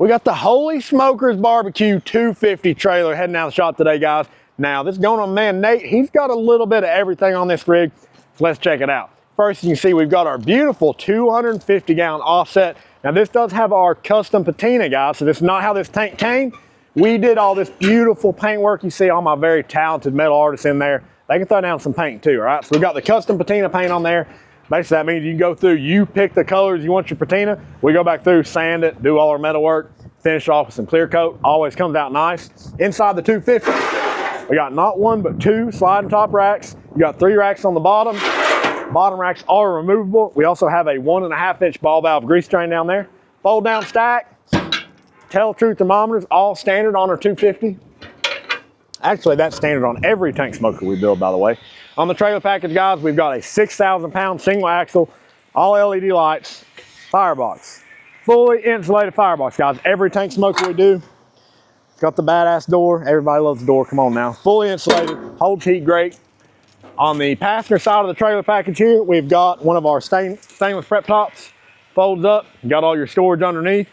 We got the Holy Smokers Barbecue 250 trailer heading out of the shop today, guys. Now, this is going on man Nate. He's got a little bit of everything on this rig. So let's check it out. First, you can see we've got our beautiful 250-gallon offset. Now, this does have our custom patina, guys. So this is not how this tank came. We did all this beautiful paint work. You see all my very talented metal artists in there. They can throw down some paint too, all right? So we've got the custom patina paint on there. Basically, that means you can go through, you pick the colors you want your patina. We go back through, sand it, do all our metal work, finish off with some clear coat. Always comes out nice. Inside the 250, we got not one, but two sliding top racks. You got 3 racks on the bottom. Bottom racks are removable. We also have a 1.5-inch ball valve grease train down there. Fold down stack. Tell True thermometers, all standard on our 250. Actually, that's standard on every tank smoker we build, by the way. On the trailer package, guys, we've got a 6,000-pound single axle, all LED lights, firebox. Fully insulated firebox, guys. Every tank smoker we do. It's got the badass door. Everybody loves the door. Come on now. Fully insulated, holds heat great. On the passenger side of the trailer package here, we've got one of our stainless prep tops. Folds up, got all your storage underneath.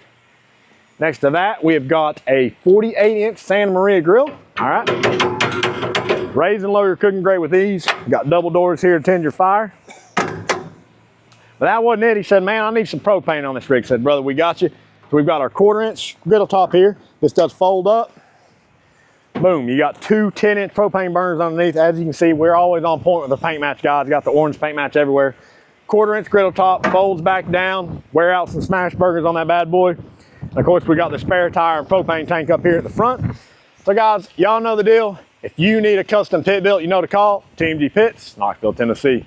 Next to that, we have got a 48-inch Santa Maria grill. All right. Raise and lower your cooking grate with ease. Got double doors here to tend your fire. But that wasn't it. He said, man, I need some propane on this rig. I said, brother, we got you. So we've got our 1/4-inch griddle top here. This does fold up. Boom, you got 2 10-inch propane burners underneath. As you can see, we're always on point with the paint match, guys. Got the orange paint match everywhere. 1/4-inch griddle top, folds back down. Wear out some smash burgers on that bad boy. And of course, we got the spare tire and propane tank up here at the front. So guys, y'all know the deal. If you need a custom pit built, you know to call TMG Pits, Knoxville, Tennessee.